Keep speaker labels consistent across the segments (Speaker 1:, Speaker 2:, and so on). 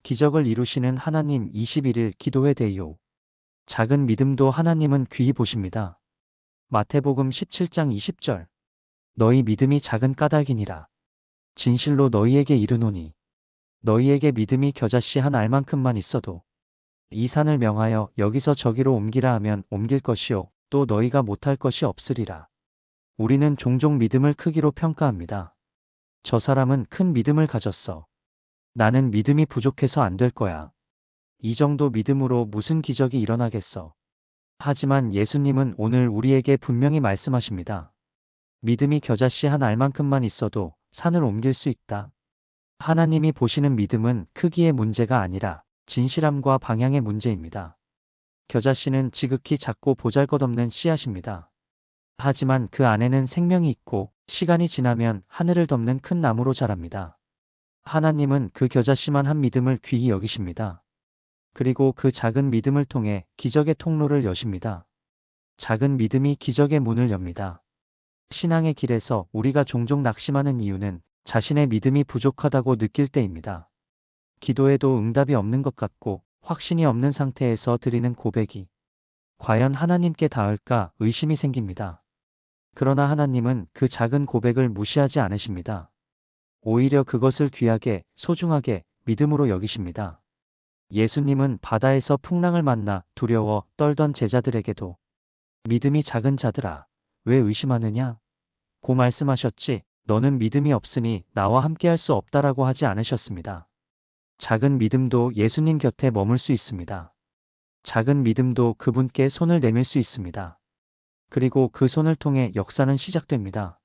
Speaker 1: 기적을 이루시는 하나님 21일 기도회 데이오. 작은 믿음도 하나님은 귀히 보십니다. 마태복음 17장 20절. 너희 믿음이 작은 까닭이니라. 진실로 너희에게 이르노니 너희에게 믿음이 겨자씨 한 알만큼만 있어도 이 산을 명하여 여기서 저기로 옮기라 하면 옮길 것이요 또 너희가 못할 것이 없으리라. 우리는 종종 믿음을 크기로 평가합니다. 저 사람은 큰 믿음을 가졌어. 나는 믿음이 부족해서 안 될 거야. 이 정도 믿음으로 무슨 기적이 일어나겠어. 하지만 예수님은 오늘 우리에게 분명히 말씀하십니다. 믿음이 겨자씨 한 알만큼만 있어도 산을 옮길 수 있다. 하나님이 보시는 믿음은 크기의 문제가 아니라 진실함과 방향의 문제입니다. 겨자씨는 지극히 작고 보잘것없는 씨앗입니다. 하지만 그 안에는 생명이 있고 시간이 지나면 하늘을 덮는 큰 나무로 자랍니다. 하나님은 그 겨자씨만 한 믿음을 귀히 여기십니다. 그리고 그 작은 믿음을 통해 기적의 통로를 여십니다. 작은 믿음이 기적의 문을 엽니다. 신앙의 길에서 우리가 종종 낙심하는 이유는 자신의 믿음이 부족하다고 느낄 때입니다. 기도에도 응답이 없는 것 같고 확신이 없는 상태에서 드리는 고백이 과연 하나님께 닿을까 의심이 생깁니다. 그러나 하나님은 그 작은 고백을 무시하지 않으십니다. 오히려 그것을 귀하게, 소중하게 믿음으로 여기십니다. 예수님은 바다에서 풍랑을 만나 두려워 떨던 제자들에게도 믿음이 작은 자들아, 왜 의심하느냐? 고 말씀하셨지, 너는 믿음이 없으니 나와 함께할 수 없다라고 하지 않으셨습니다. 작은 믿음도 예수님 곁에 머물 수 있습니다. 작은 믿음도 그분께 손을 내밀 수 있습니다. 그리고 그 손을 통해 역사는 시작됩니다.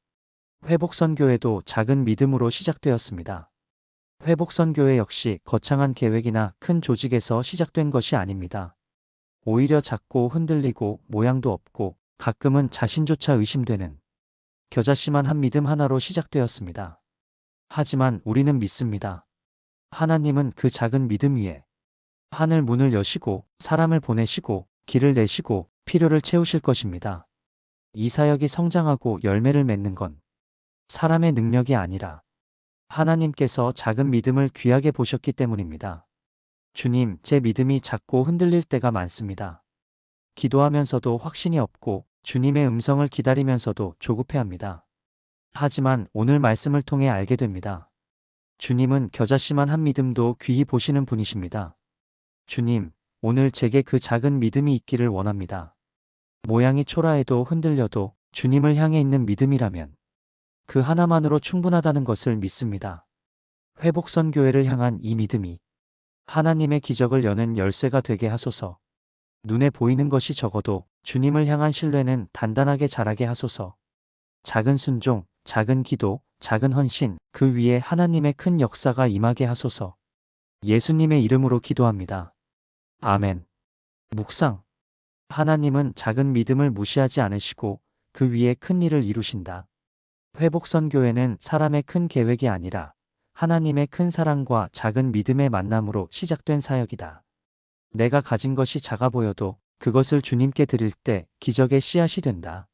Speaker 1: 회복선교회도 작은 믿음으로 시작되었습니다. 회복선교회 역시 거창한 계획이나 큰 조직에서 시작된 것이 아닙니다. 오히려 작고 흔들리고 모양도 없고 가끔은 자신조차 의심되는 겨자씨만 한 믿음 하나로 시작되었습니다. 하지만 우리는 믿습니다. 하나님은 그 작은 믿음 위에 하늘 문을 여시고 사람을 보내시고 길을 내시고 필요를 채우실 것입니다. 이 사역이 성장하고 열매를 맺는 건 사람의 능력이 아니라 하나님께서 작은 믿음을 귀하게 보셨기 때문입니다. 주님, 제 믿음이 작고 흔들릴 때가 많습니다. 기도하면서도 확신이 없고 주님의 음성을 기다리면서도 조급해합니다. 하지만 오늘 말씀을 통해 알게 됩니다. 주님은 겨자씨만 한 믿음도 귀히 보시는 분이십니다. 주님, 오늘 제게 그 작은 믿음이 있기를 원합니다. 모양이 초라해도 흔들려도 주님을 향해 있는 믿음이라면 그 하나만으로 충분하다는 것을 믿습니다. 회복선교회를 향한 이 믿음이 하나님의 기적을 여는 열쇠가 되게 하소서. 눈에 보이는 것이 적어도 주님을 향한 신뢰는 단단하게 자라게 하소서. 작은 순종, 작은 기도, 작은 헌신, 그 위에 하나님의 큰 역사가 임하게 하소서. 예수님의 이름으로 기도합니다. 아멘. 묵상. 하나님은 작은 믿음을 무시하지 않으시고 그 위에 큰 일을 이루신다. 회복선교회는 사람의 큰 계획이 아니라 하나님의 큰 사랑과 작은 믿음의 만남으로 시작된 사역이다. 내가 가진 것이 작아 보여도 그것을 주님께 드릴 때 기적의 씨앗이 된다.